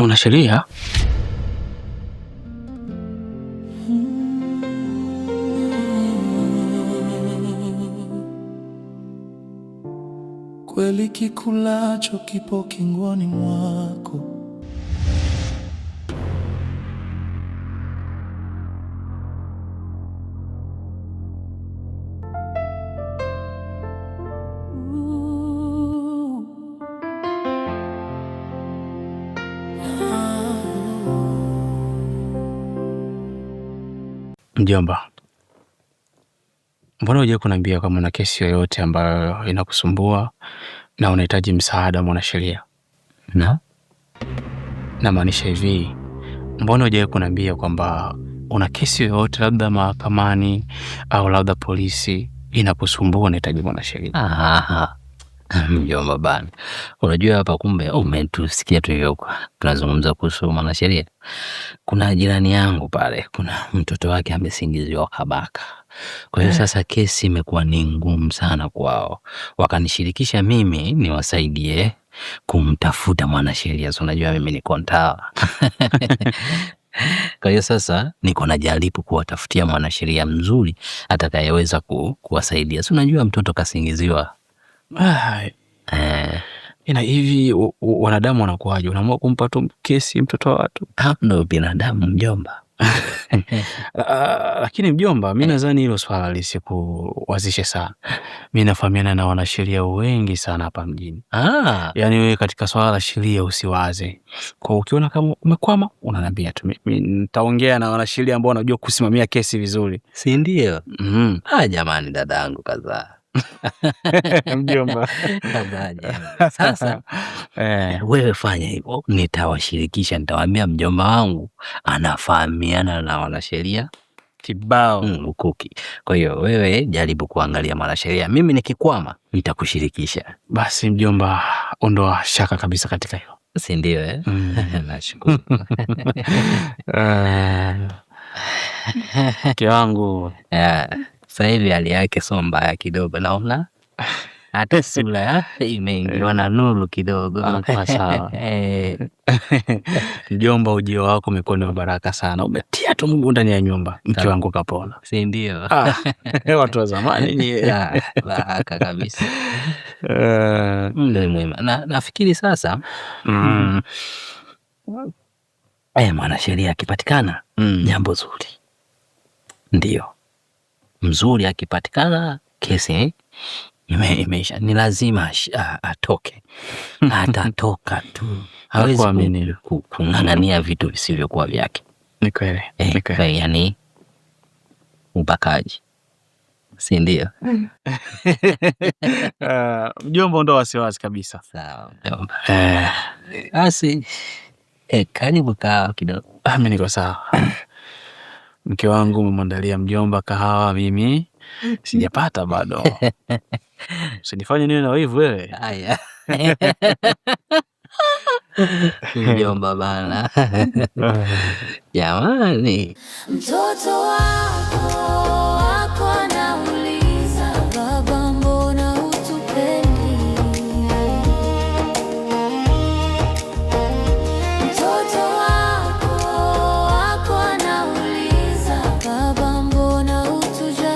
Mwanasheria? Kweli kikulacho kipo kingoni mwako. Mjomba, mbona huje kuniambia kama una kesi yoyote ambayo inakusumbua na unahitaji msaada mwanasheria? Namaanisha hivi, mbona huje kuniambia kwamba una kesi yoyote labda mahakamani au labda polisi inakusumbua unahitaji mwanasheria? Mjomba bana, unajua hapa kumbe umetusikia tu yuko tunazungumza kuhusu mwanasheria. Kuna jirani yangu pale, kuna mtoto wake amesingiziwa kabaka. Kwa hiyo sasa kesi imekuwa ni ngumu sana kwao. Wakanishirikisha mimi niwasaidie kumtafuta mwanasheria. So unajua mimi ni kontawa. Kwa hiyo sasa niko najaribu kuwatafutia mwanasheria mzuri atakayeweza kuwasaidia. So unajua mtoto kasingiziwa. Ina hivi wanadamu wanakuaje? Unaamua kumpa tu kesi mtoto wa watu? Ndio binadamu mjomba. Lakini mjomba, mimi nadhani hilo swala lisikuwazishe sana. Mimi nafahamiana na wanasheria wengi sana hapa mjini. Yaani wewe katika swala la sheria usiwaze. Kwa ukiona kama umekwama unaniambia tu. Mimi nitaongea na wanasheria ambao wanajua kusimamia kesi vizuri. Si ndio? Jamani dadangu kadhaa. Mjomba. Sasa wewe fanya hivyo, nitawashirikisha, nitawaambia mjomba wangu anafahamiana na wanasheria kibao ukuki. Kwa hiyo wewe jaribu kuangalia mwanasheria, mimi nikikwama nitakushirikisha. Basi mjomba, ondoa shaka kabisa katika hilo. Si ndio Nashukuru. Mke wangu sasa hivi hali yake sio mbaya kidogo, naona hata sura imeingiwa na nuru kidogo. Sawa. Mjomba, ujio wako umekuwa ni baraka sana. Umetia tu Mungu ndani ya nyumba. Mke wangu kapona. Si ndio? Watu wa zamani ni baraka kabisa. Ndio mwema. Nafikiri sasa mwanasheria akipatikana jambo zuri. Ndio. Mzuri akipatikana kesi imeisha. Ni lazima atoke. Atatoka tu. Hawezi kung'ang'ania vitu visivyokuwa vyake. Ni kweli. Yaani ubakaji. Si ndio? Mjomba, ondoa wasiwasi kabisa. Sawa mjomba. Basi karibu kahawa kidogo. Mimi niko sawa. Mke wangu umemwandalia mjomba kahawa, mimi sijapata bado. Usinifanye niwe na wivu wewe. Haya. Mjomba bana. Jamani. Mtoto wako anauliza, baba mbona hutupendi? Mtoto wako anauliza, baba mbona hutujali?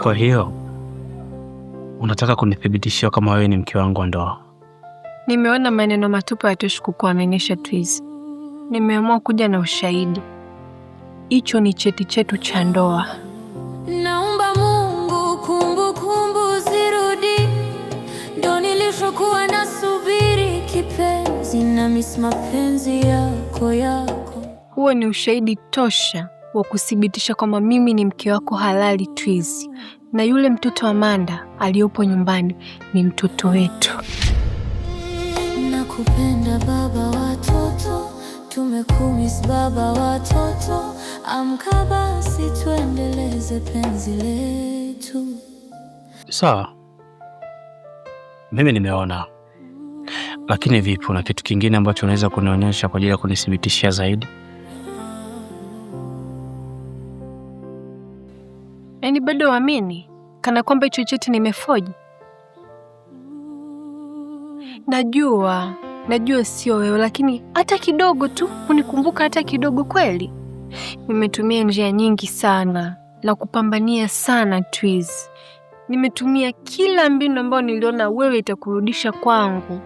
Kwa hiyo unataka kunithibitishia kama wewe ni mke wangu wa ndoa? Nimeona maneno matupu hayatoshi kukuaminisha Twizy. Nimeamua kuja na ushahidi. Hicho ni cheti chetu cha ndoa. Naomba Mungu kumbukumbu zirudi, ndo nilishokuwa nasubiri kipenzi, na miss mapenzi yako. Huo ni ushahidi tosha wa kuthibitisha kwamba mimi ni mke wako halali Twizy, na yule mtoto Amanda aliyopo nyumbani ni mtoto wetu. Nakupenda baba watoto, tumekumiss baba watoto, amka basi tuendeleze penzi letu. Sawa, mimi nimeona. Lakini vipi, una kitu kingine ambacho unaweza kunionyesha kwa ajili ya kunithibitishia zaidi? Yaani bado waamini kana kwamba hicho cheti nimefoji? Najua sio wewe, lakini hata kidogo tu unikumbuka, hata kidogo. Kweli nimetumia njia nyingi sana na kupambania sana Twiz. Nimetumia kila mbinu ambayo niliona wewe itakurudisha kwangu.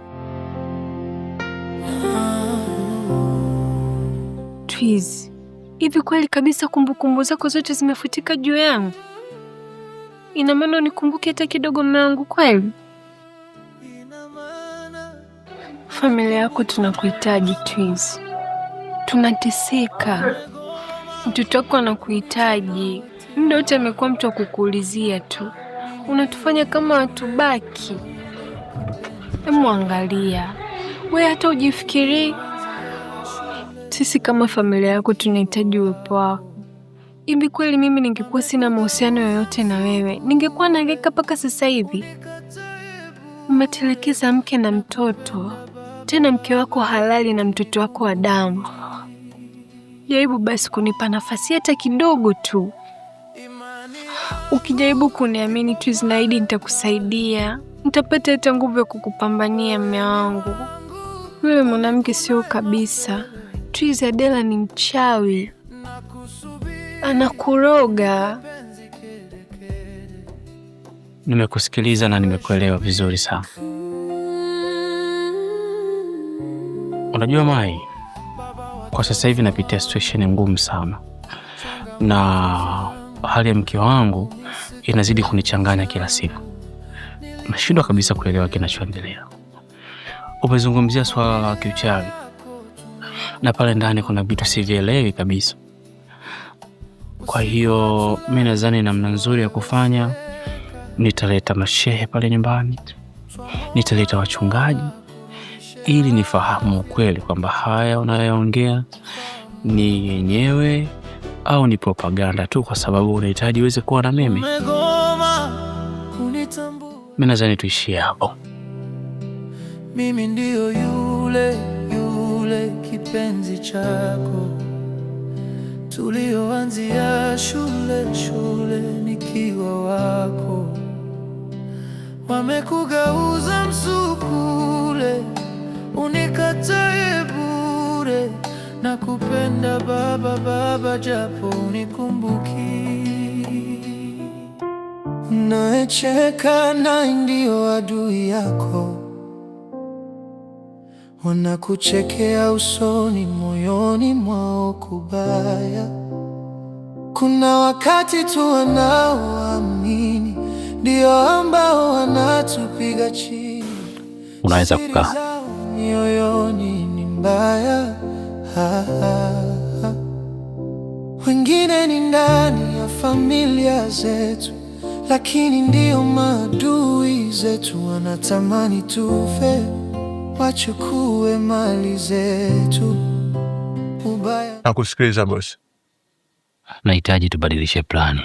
Twiz, hivi kweli kabisa kumbukumbu zako zote zimefutika juu yangu? Ina maana unikumbuke hata kidogo mume wangu kweli? Familia yako tunakuhitaji Twiz. Tunateseka. Mtoto wako anakuhitaji. Muda wote amekuwa mtu wa kukuulizia tu. Unatufanya kama watubaki. Hebu angalia. Wewe hata ujifikiri. Sisi kama familia yako tunahitaji uwepo wako. Hivi kweli mimi ningekuwa sina mahusiano yoyote na wewe, ningekuwa nahangaika mpaka sasa hivi? Umetelekeza mke na mtoto. Tena mke wako halali na mtoto wako wa damu. Jaribu basi kunipa nafasi hata kidogo tu. Ukijaribu kuniamini Twiz, naahidi nitakusaidia. Nitapata hata nguvu ya kukupambania mume wangu. Yule mwanamke sio kabisa. Twiz, Adela ni mchawi. Anakuroga. Nimekusikiliza na nimekuelewa vizuri sana. Unajua Mai, kwa sasa hivi napitia situation ngumu sana, na hali ya mke wangu inazidi kunichanganya kila siku. Nashindwa kabisa kuelewa kinachoendelea. Umezungumzia swala la kiuchawi, na pale ndani kuna vitu sivielewi kabisa. Kwa hiyo mimi nadhani namna nzuri ya kufanya, nitaleta mashehe pale nyumbani, nitaleta wachungaji, ili nifahamu ukweli kwamba haya unayoongea ni yenyewe au ni propaganda tu, kwa sababu unahitaji uweze kuwa na mimi. Mimi nadhani tuishie hapo. Mimi ndio yule kipenzi chako, tulioanzia shule nikiwa wako. Wamekugeuza msukule, unikatae bure. Na kupenda baba japo unikumbuki. Naecheka na ndio adui yako, wanakuchekea usoni, moyoni mwao kubaya. Kuna wakati tu wanaoamini ndio ambao wanatupiga chini. Unaweza kukaa. Moyoni ni mbaya. Wengine ni ndani ya familia zetu, lakini ndio maadui zetu. Wanatamani tufe, wachukue mali zetu. Ubaya. Nakusikiliza boss. Nahitaji tubadilishe plani.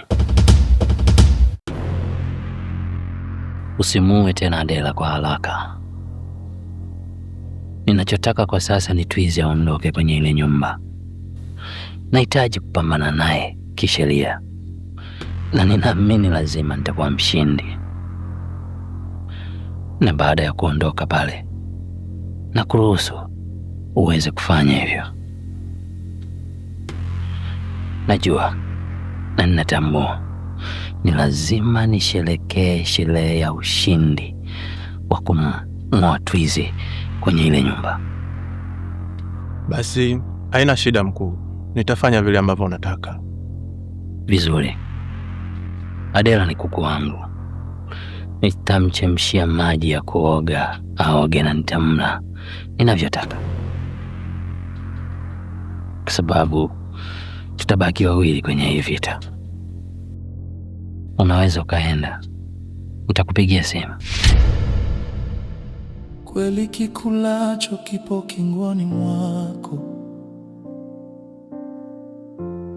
Usimuue tena Adela kwa haraka. Ninachotaka kwa sasa ni Twiz aondoke kwenye ile nyumba. Nahitaji kupambana naye kisheria, na ninaamini lazima nitakuwa mshindi. Na baada ya kuondoka pale, na kuruhusu uweze kufanya hivyo. Najua na ninatambua ni lazima nisherekee sherehe ya ushindi wa kumng'oa Twiz kwenye ile nyumba. Basi haina shida mkuu, nitafanya vile ambavyo unataka. Vizuri. Adela ni kuku wangu. Nitamchemshia maji ya kuoga, aoge na nitamla ninavyotaka, kwa sababu tutabaki wawili kwenye hii vita. Unaweza ukaenda, nitakupigia simu. Kweli kikulacho kipo kingoni mwako,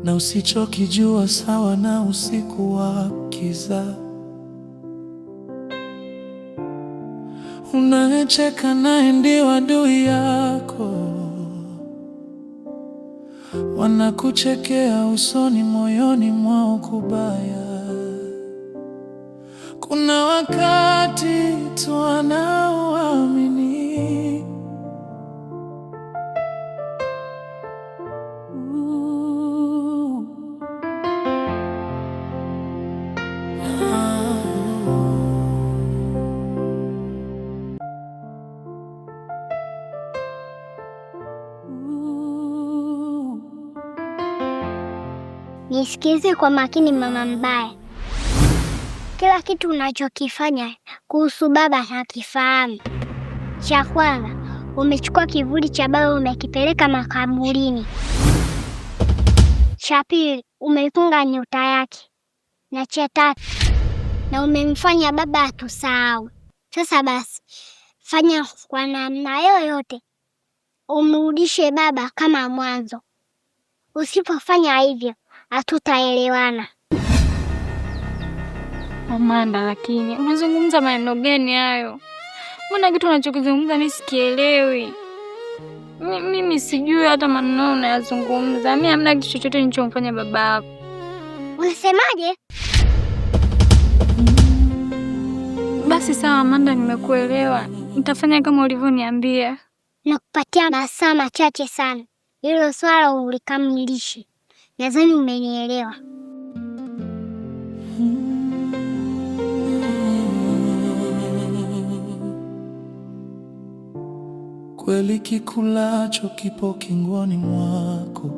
na usichokijua sawa na usiku wa kiza. Unayecheka naye ndio adui yako, wanakuchekea usoni, moyoni mwao kubaya. Kuna wakati tunaoamini Nisikize kwa makini mama mbaya. Kila kitu unachokifanya kuhusu baba nakifahamu. Cha kwanza, umechukua kivuli cha baba umekipeleka makaburini. Cha pili, umefunga nyota yake. Na cha tatu, na umemfanya baba atusahau. Sasa basi, fanya kwa namna yoyote umrudishe baba kama mwanzo. Usipofanya hivyo, hatutaelewana. Amanda, lakini unazungumza maneno gani hayo? Mbona kitu unachokizungumza mimi sikielewi? Mimi sijui hata maneno unayozungumza. Mimi hamna kitu chochote nilichomfanya baba yako. Unasemaje? Basi sawa Amanda, nimekuelewa. Nitafanya kama ulivyoniambia. Nakupatia masaa machache sana. Hilo swala ulikamilishe. Nadhani umenielewa. Kweli kikulacho kipo kingoni mwako.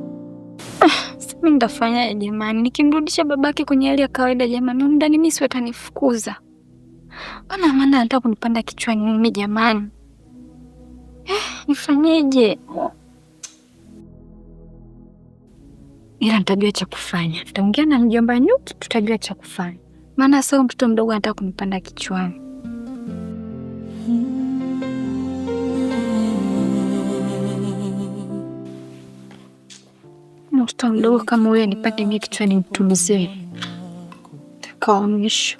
Mimi nitafanyaje jamani? Nikimrudisha babake kwenye hali ya kawaida jamani, ndani mimi si watanifukuza. Bana Amanda anataka kunipanda kichwani mimi jamani. Nifanyeje? Ila nitajua cha kufanya. Nitaongea na mjomba Nyuki, tutajua cha kufanya. Maana sio mtoto mdogo anataka kunipanda kichwani. Mtoto mdogo kama huyo nipate mimi kichwani mtulize. Takaonyesha.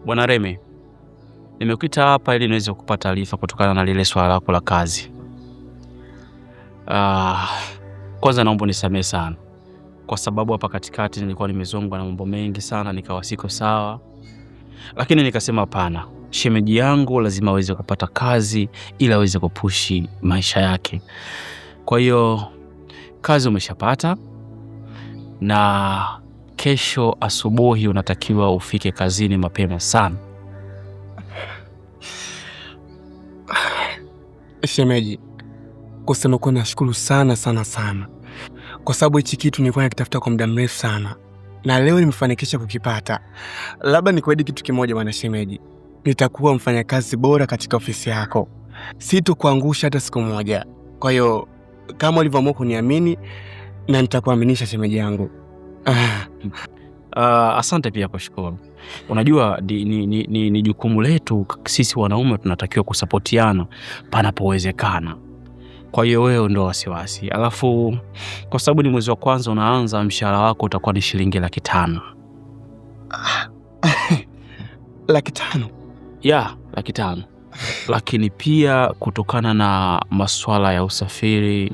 Bwana Remi, nimekuita hapa ili niweze kupata taarifa kutokana na lile swala lako la kazi. Kwanza naomba nisamehe sana kwa sababu hapa katikati nilikuwa nimezongwa na mambo mengi sana, nikawa siko sawa. Lakini nikasema hapana, shemeji yangu lazima aweze kupata kazi ili aweze kupushi maisha yake. Kwa hiyo kazi umeshapata na kesho asubuhi unatakiwa ufike kazini mapema sana. Shemeji, kusema kwa nashukuru sana kwa sababu hichi kitu nilikuwa nakitafuta kwa muda mrefu sana na leo nimefanikisha kukipata. Labda nikuahidi kitu kimoja bwana shemeji, nitakuwa mfanyakazi bora katika ofisi yako, sitokuangusha hata siku moja. Kwa hiyo kama ulivyoamua kuniamini na nitakuaminisha shemeji yangu. Asante pia kwa shukuru. Unajua ni jukumu letu sisi wanaume, tunatakiwa kusapotiana panapowezekana. Kwa hiyo wewe ndio wasiwasi. Alafu kwa sababu ni mwezi wa kwanza unaanza, mshahara wako utakuwa ni shilingi 500,000. 500,000? Ya, 500,000. Lakini pia kutokana na masuala ya usafiri,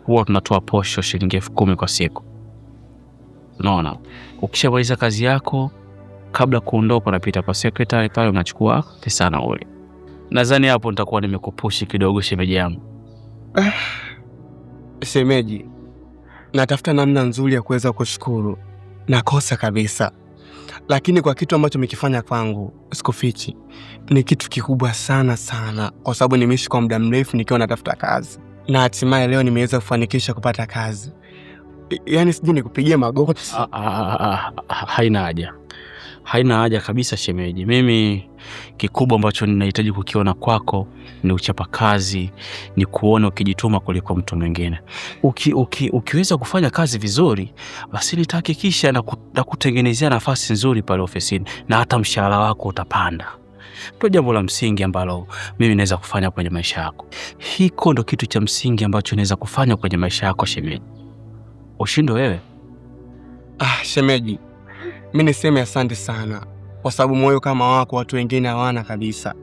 huwa tunatoa posho shilingi 10,000 kwa siku. Unaona, ukishamaliza kazi yako, kabla kuondoka unapita kwa secretary pale unachukua pesa na ule. Nadhani hapo nitakuwa nimekupushi kidogo shemeji yangu. Shemeji, natafuta namna nzuri ya kuweza kushukuru. Nakosa kabisa. Lakini kwa kitu ambacho umekifanya kwangu, sikufichi, ni kitu kikubwa sana kwa sababu nimeishi kwa muda mrefu nikiwa natafuta kazi. Na hatimaye leo nimeweza kufanikisha kupata kazi. Yaani sijui nikupigia magoti. Haina haja kabisa shemeji. Mimi kikubwa ambacho ninahitaji kukiona kwako ni uchapa kazi, ni kuona ukijituma kuliko mtu mwingine. Ukiweza kufanya kazi vizuri, basi nitahakikisha na kutengenezea nafasi nzuri pale ofisini na hata mshahara wako utapanda. Ndio jambo la msingi ambalo mimi naweza kufanya kwenye maisha yako. Hiko ndo kitu cha msingi ambacho naweza kufanya kwenye maisha yako shemeji. Ushindo wewe? Shemeji, mimi niseme asante sana kwa sababu moyo kama wako watu wengine hawana kabisa.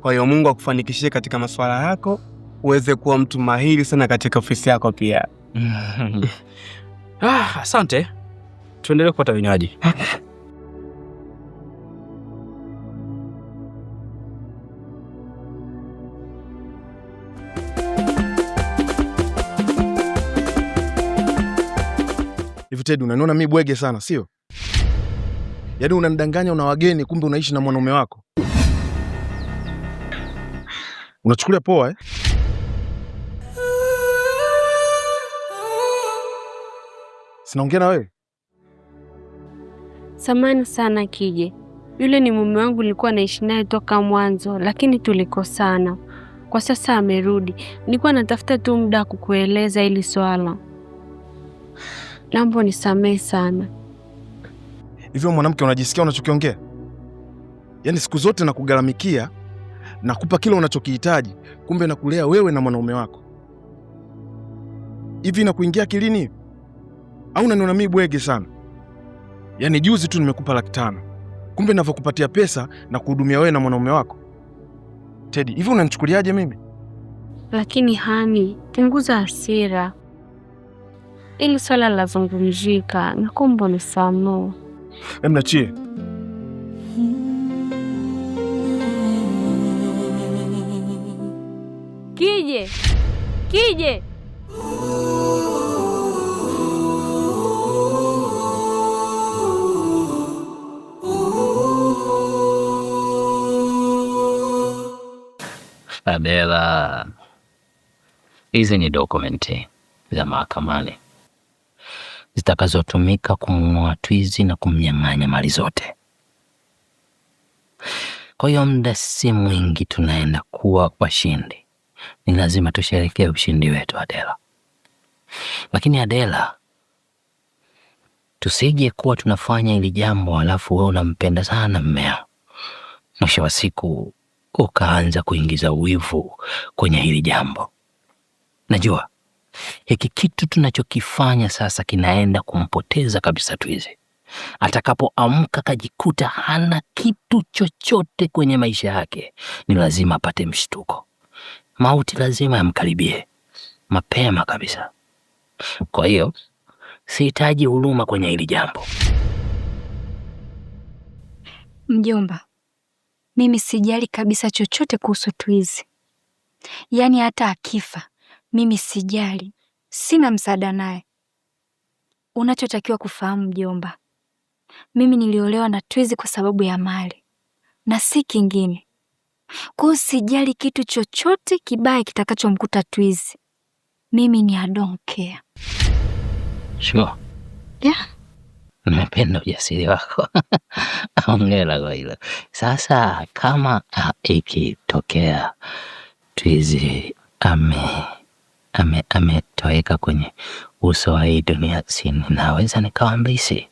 Kwa hiyo Mungu akufanikishie katika masuala yako, uweze kuwa mtu mahiri sana katika ofisi yako pia. Asante. Tuendelee kupata vinywaji. Hivi Teddy, unaniona mimi bwege sana, sio? Yaani unanidanganya una wageni kumbe unaishi na mwanaume wako. Unachukulia poa Sinaongea na wewe? Samahani sana Kije. Yule ni mume wangu, nilikuwa naishi naye toka mwanzo, lakini tulikosana. Kwa sasa amerudi. Nilikuwa natafuta tu muda kukueleza hili swala. Naomba nisamehe sana. Hivyo mwanamke, unajisikia unachokiongea? Yaani siku zote nakugaramikia, nakupa kile unachokihitaji, kumbe nakulea wewe na mwanaume wako. Hivi inakuingia akilini? Au unaniona mimi bwege sana? Yaani juzi tu nimekupa 500,000. Kumbe ninavyokupatia pesa na kuhudumia wewe na mwanaume wako. Teddy, hivi unanichukuliaje mimi? Lakini hani, punguza hasira. Ili swala lazungumzika, naomba nisamehe. Niachie. Kije. Kije. Adela, hizi ni dokumenti za mahakamani zitakazotumika kumng'oa Twizi na kumnyang'anya mali zote. Kwa hiyo muda si mwingi tunaenda kuwa washindi. Ni lazima tusherekee ushindi wetu Adela. Lakini Adela, tusije kuwa tunafanya hili jambo alafu wewe unampenda sana mmea, mwisho wa siku ukaanza kuingiza wivu kwenye hili jambo. Najua hiki kitu tunachokifanya sasa kinaenda kumpoteza kabisa Twizi. Atakapoamka kajikuta hana kitu chochote kwenye maisha yake, ni lazima apate mshtuko. Mauti lazima yamkaribie mapema kabisa. Kwa hiyo sihitaji huruma kwenye hili jambo. Mjomba, mimi sijali kabisa chochote kuhusu Twizi. Yaani hata akifa, mimi sijali. Sina msaada naye. Unachotakiwa kufahamu mjomba, mimi niliolewa na Twizi kwa sababu ya mali na si kingine. Kwa hiyo sijali kitu chochote kibaya kitakachomkuta Twizi. Mimi ni I don't care. Sure. Yeah. Nimependa ujasiri wako. Hongera kwa hilo. Sasa kama ikitokea Twizi ametoweka kwenye uso wa hii dunia, si naweza nikamlisi?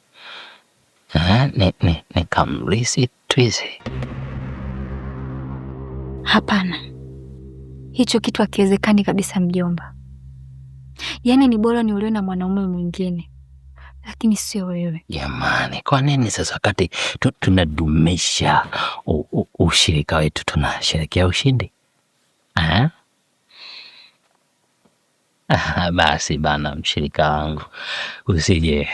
Nikamlisi Twizi? Hapana. Hicho kitu hakiwezekani kabisa mjomba. Yaani ni bora niolewe na mwanaume mwingine, lakini sio wewe. Jamani, kwa nini sasa wakati tunadumisha ushirika wetu tunasherekea ushindi? Basi bana, mshirika wangu, usije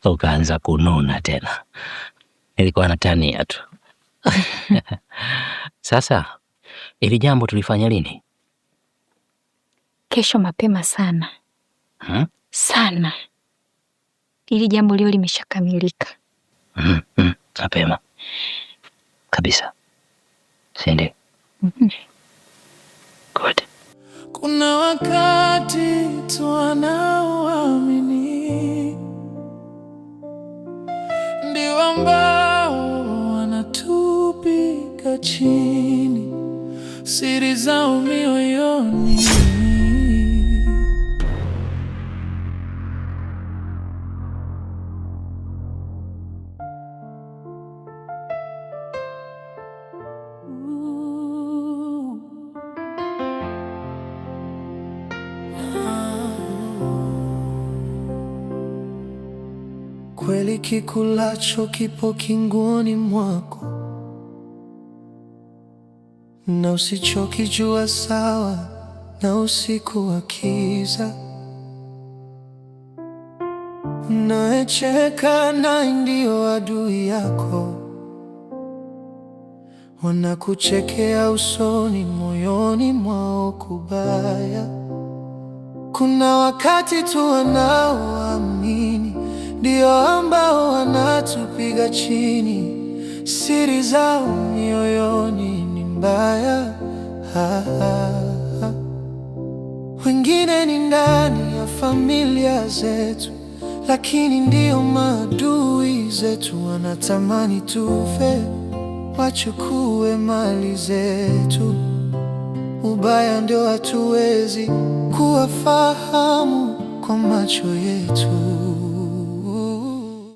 ukaanza kununa tena. Nilikuwa natania tu. Sasa ili jambo tulifanya lini? Kesho mapema sana. Sana. Ili jambo leo limeshakamilika. Mapema kabisa. Sende. Good. Kuna wakati tunaoamini ndio ambao wanatupiga chini, siri zao mioyoni. Kweli kikulacho kipo kinguoni mwako, na usichokijua sawa, na usiku wa kiza. Unayecheka naye ndio adui yako, wanakuchekea usoni, moyoni mwao kubaya. Kuna wakati tu wanaoamini ndio ambao wanatupiga chini, siri zao mioyoni ni mbaya. Wengine ni ndani ya familia zetu, lakini ndio maadui zetu. Wanatamani tufe, wachukue mali zetu. Ubaya ndio hatuwezi kuwafahamu kwa macho yetu.